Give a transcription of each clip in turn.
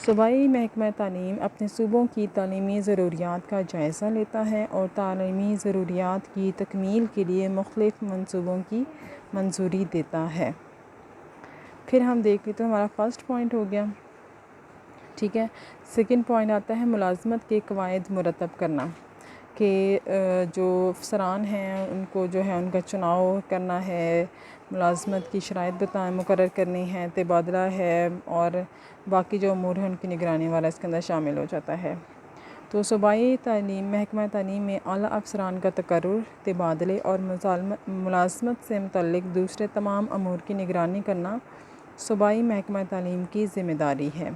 صوبائی محکمہ تعلیم اپنے صوبوں کی تعلیمی ضروریات کا جائزہ لیتا ہے اور تعلیمی ضروریات کی تکمیل کے لیے مختلف منصوبوں کی منظوری دیتا ہے۔ پھر ہم دیکھ لیتے ہیں، ہمارا فرسٹ پوائنٹ ہو گیا، ٹھیک ہے۔ سیکنڈ پوائنٹ آتا ہے ملازمت کے قواعد مرتب کرنا، کہ جو افسران ہیں ان کو جو ہے ان کا چناؤ کرنا ہے، ملازمت کی شرائط مقرر کرنی ہے، تبادلہ ہے، اور باقی جو امور ہیں ان کی نگرانی والا اس کے اندر شامل ہو جاتا ہے۔ تو صوبائی تعلیم محکمہ تعلیم میں اعلیٰ افسران کا تقرر، تبادلے اور ملازمت سے متعلق دوسرے تمام امور کی نگرانی کرنا صوبائی محکمہ تعلیم کی ذمہ داری ہے۔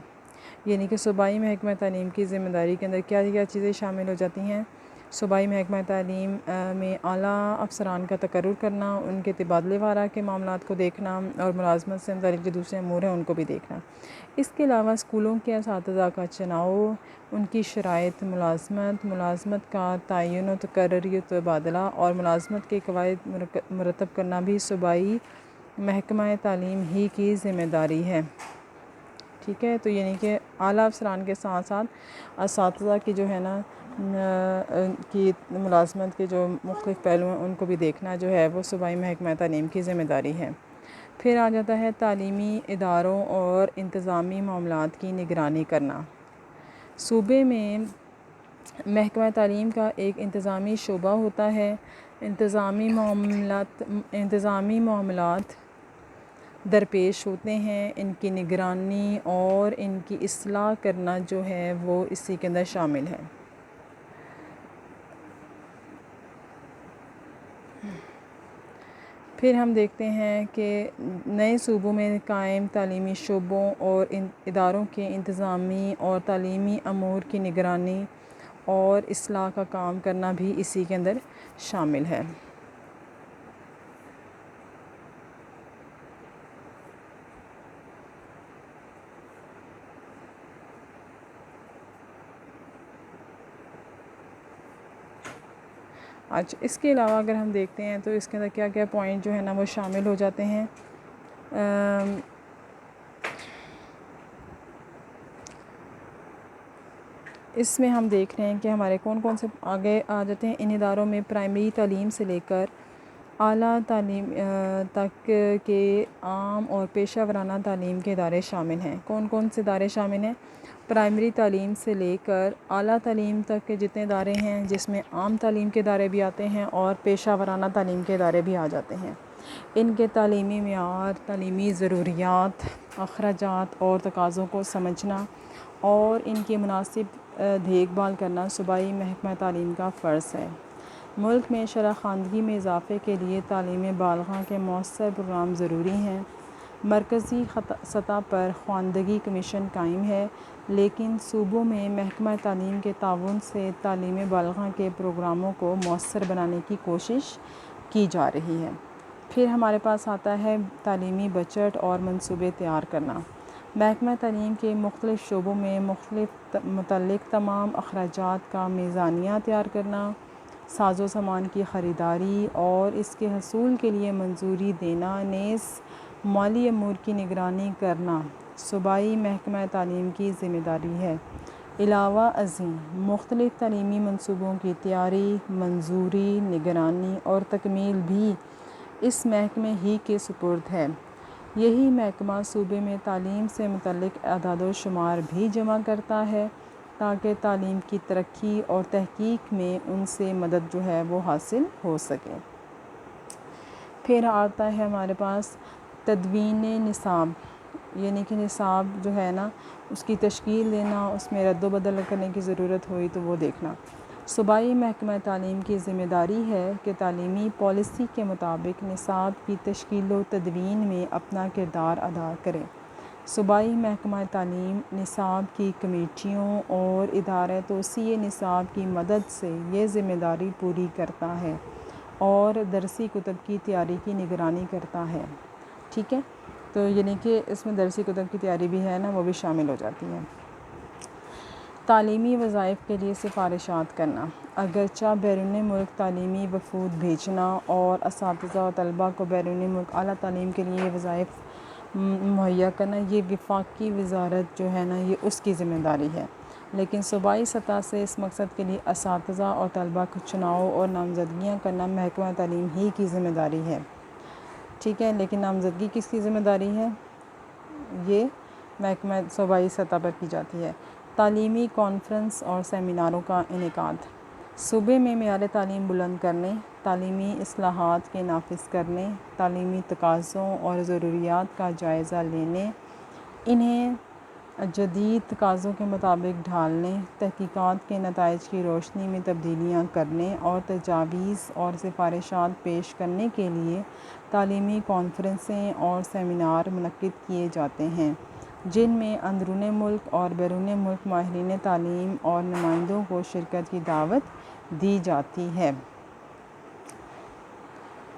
یعنی کہ صوبائی محکمہ تعلیم کی ذمہ داری کے اندر کیا کیا چیزیں شامل ہو جاتی ہیں؟ صوبائی محکمہ تعلیم میں اعلیٰ افسران کا تقرر کرنا، ان کے تبادلے وغیرہ کے معاملات کو دیکھنا، اور ملازمت سے متعلق جو دوسرے امور ہیں ان کو بھی دیکھنا۔ اس کے علاوہ اسکولوں کے اساتذہ کا چناؤ، ان کی شرائط، ملازمت کا تعین و تقرری و تبادلہ اور ملازمت کے قواعد مرتب کرنا بھی صوبائی محکمہ تعلیم ہی کی ذمہ داری ہے، ٹھیک ہے۔ تو یعنی کہ اعلیٰ افسران کے ساتھ ساتھ اساتذہ کی جو ہے نا کی ملازمت کے جو مختلف پہلو ہیں ان کو بھی دیکھنا جو ہے وہ صوبائی محکمہ تعلیم کی ذمہ داری ہے۔ پھر آ جاتا ہے تعلیمی اداروں اور انتظامی معاملات کی نگرانی کرنا۔ صوبے میں محکمہ تعلیم کا ایک انتظامی شعبہ ہوتا ہے۔ انتظامی معاملات درپیش ہوتے ہیں، ان کی نگرانی اور ان کی اصلاح کرنا جو ہے وہ اسی کے اندر شامل ہے۔ پھر ہم دیکھتے ہیں کہ نئے صوبوں میں قائم تعلیمی شعبوں اور اداروں کے انتظامی اور تعلیمی امور کی نگرانی اور اصلاح کا کام کرنا بھی اسی کے اندر شامل ہے۔ اچھا، اس کے علاوہ اگر ہم دیکھتے ہیں تو اس کے اندر کیا کیا پوائنٹ جو ہے نا وہ شامل ہو جاتے ہیں۔ اس میں ہم دیکھ رہے ہیں کہ ہمارے کون کون سے آگے آ جاتے ہیں۔ ان اداروں میں پرائمری تعلیم سے لے کر اعلیٰ تعلیم تک کے عام اور پیشہ ورانہ تعلیم کے ادارے شامل ہیں۔ کون کون سے ادارے شامل ہیں؟ پرائمری تعلیم سے لے کر اعلیٰ تعلیم تک کے جتنے ادارے ہیں، جس میں عام تعلیم کے ادارے بھی آتے ہیں اور پیشہ ورانہ تعلیم کے ادارے بھی آ جاتے ہیں۔ ان کے تعلیمی معیار، تعلیمی ضروریات، اخراجات اور تقاضوں کو سمجھنا اور ان کی مناسب دیکھ بھال کرنا صوبائی محکمہ تعلیم کا فرض ہے۔ ملک میں شرح خواندگی میں اضافے کے لیے تعلیم بالغاں کے مؤثر پروگرام ضروری ہیں۔ مرکزی سطح پر خواندگی کمیشن قائم ہے، لیکن صوبوں میں محکمہ تعلیم کے تعاون سے تعلیم بالغاں کے پروگراموں کو مؤثر بنانے کی کوشش کی جا رہی ہے۔ پھر ہمارے پاس آتا ہے تعلیمی بجٹ اور منصوبے تیار کرنا۔ محکمہ تعلیم کے مختلف شعبوں میں متعلق تمام اخراجات کا میزانیہ تیار کرنا، ساز و سامان کی خریداری اور اس کے حصول کے لیے منظوری دینا، نیز مالی امور کی نگرانی کرنا صوبائی محکمہ تعلیم کی ذمہ داری ہے۔ علاوہ ازیں مختلف تعلیمی منصوبوں کی تیاری، منظوری، نگرانی اور تکمیل بھی اس محکمے ہی کے سپرد ہے۔ یہی محکمہ صوبے میں تعلیم سے متعلق اعداد و شمار بھی جمع کرتا ہے تاکہ تعلیم کی ترقی اور تحقیق میں ان سے مدد جو ہے وہ حاصل ہو سکے۔ پھر آتا ہے ہمارے پاس تدوین نصاب، یعنی کہ نصاب جو ہے نا اس کی تشکیل دینا، اس میں رد و بدل کرنے کی ضرورت ہوئی تو وہ دیکھنا۔ صوبائی محکمہ تعلیم کی ذمہ داری ہے کہ تعلیمی پالیسی کے مطابق نصاب کی تشکیل و تدوین میں اپنا کردار ادا کرے۔ صوبائی محکمہ تعلیم نصاب کی کمیٹیوں اور ادارہ توسیع نصاب کی مدد سے یہ ذمہ داری پوری کرتا ہے اور درسی کتب کی تیاری کی نگرانی کرتا ہے، ٹھیک ہے۔ تو یعنی کہ اس میں درسی کتب کی تیاری بھی ہے نا وہ بھی شامل ہو جاتی ہے۔ تعلیمی وظائف کے لیے سفارشات کرنا۔ اگرچہ بیرون ملک تعلیمی وفود بھیجنا اور اساتذہ و طلباء کو بیرون ملک اعلیٰ تعلیم کے لیے وظائف مہیا کرنا یہ وفاقی وزارت جو ہے نا یہ اس کی ذمہ داری ہے، لیکن صوبائی سطح سے اس مقصد کے لیے اساتذہ اور طلباء کو چناؤ اور نامزدگیاں کرنا محکمہ تعلیم ہی کی ذمہ داری ہے، ٹھیک ہے۔ لیکن نامزدگی کس کی ذمہ داری ہے؟ یہ محکمہ صوبائی سطح پر کی جاتی ہے۔ تعلیمی کانفرنس اور سیمیناروں کا انعقاد، صوبے میں معیار تعلیم بلند کرنے، تعلیمی اصلاحات کے نافذ کرنے، تعلیمی تقاضوں اور ضروریات کا جائزہ لینے، انہیں جدید تقاضوں کے مطابق ڈھالنے، تحقیقات کے نتائج کی روشنی میں تبدیلیاں کرنے اور تجاویز اور سفارشات پیش کرنے کے لیے تعلیمی کانفرنسیں اور سیمینار منعقد کیے جاتے ہیں، جن میں اندرون ملک اور بیرون ملک ماہرین تعلیم اور نمائندوں کو شرکت کی دعوت دی جاتی ہے۔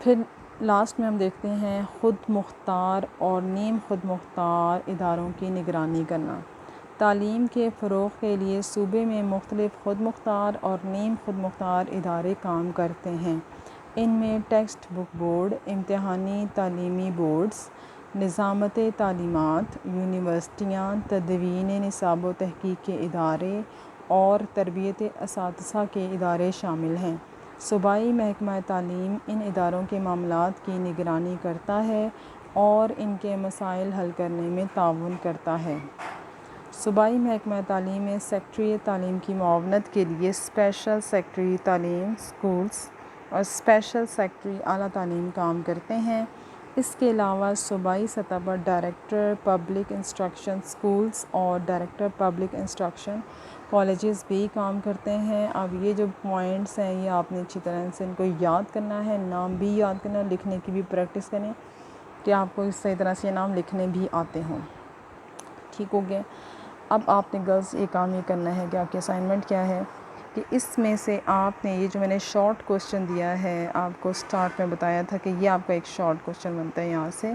پھر لاسٹ میں ہم دیکھتے ہیں خود مختار اور نیم خود مختار اداروں کی نگرانی کرنا۔ تعلیم کے فروغ کے لیے صوبے میں مختلف خود مختار اور نیم خود مختار ادارے کام کرتے ہیں۔ ان میں ٹیکسٹ بک بورڈ، امتحانی تعلیمی بورڈز، نظامت تعلیمات، یونیورسٹیاں، تدوین نصاب و تحقیق کے ادارے اور تربیت اساتذہ کے ادارے شامل ہیں۔ صوبائی محکمہ تعلیم ان اداروں کے معاملات کی نگرانی کرتا ہے اور ان کے مسائل حل کرنے میں تعاون کرتا ہے۔ صوبائی محکمہ تعلیم میں سیکرٹری تعلیم کی معاونت کے لیے اسپیشل سیکرٹری تعلیم اسکولز اور اسپیشل سیکرٹری اعلیٰ تعلیم کام کرتے ہیں۔ اس کے علاوہ صوبائی سطح پر ڈائریکٹر پبلک انسٹرکشن اسکولز اور ڈائریکٹر پبلک انسٹرکشن کالجز بھی کام کرتے ہیں۔ اب یہ جو پوائنٹس ہیں یہ آپ نے اچھی طرح سے ان کو یاد کرنا ہے، نام بھی یاد کرنا ہے، لکھنے کی بھی پریکٹس کریں کہ آپ کو صحیح طرح سے یہ نام لکھنے بھی آتے ہوں، ٹھیک ہو گیا۔ اب آپ نے گرلز یہ کام یہ کرنا ہے کہ آپ کی اسائنمنٹ کیا ہے کہ اس میں سے آپ نے یہ جو میں نے شارٹ کوسچن دیا ہے آپ کو سٹارٹ میں بتایا تھا کہ یہ آپ کا ایک شارٹ کوسچن بنتا ہے، یہاں سے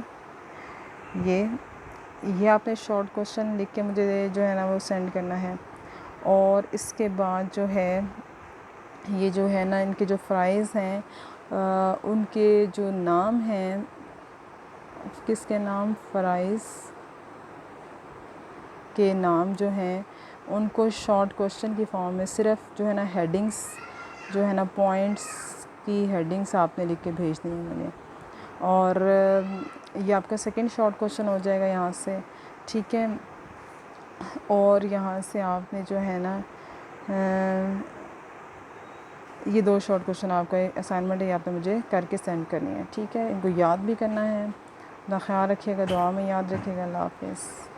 یہ آپ نے شارٹ کوسچن لکھ کے مجھے جو ہے نا وہ سینڈ کرنا ہے، اور اس کے بعد جو ہے یہ جو ہے نا ان کے جو فرائض ہیں ان کے جو نام ہیں، کس کے نام، فرائض کے نام جو ہیں ان کو شارٹ کوسچن کی فارم میں صرف جو ہے نا ہیڈنگس جو ہے نا پوائنٹس کی ہیڈنگس آپ نے لکھ کے بھیجنی ہے مجھے، اور یہ آپ کا سیکنڈ شارٹ کوسچن ہو جائے گا یہاں سے، ٹھیک ہے۔ اور یہاں سے آپ نے جو ہے نا یہ دو شارٹ کوسچن آپ کا اسائنمنٹ ہے، یہ آپ نے مجھے کر کے سینڈ کرنی ہے، ٹھیک ہے۔ ان کو یاد بھی کرنا ہے۔ اپنا خیال رکھیے گا، دعا میں یاد رکھیے گا۔ اللہ حافظ۔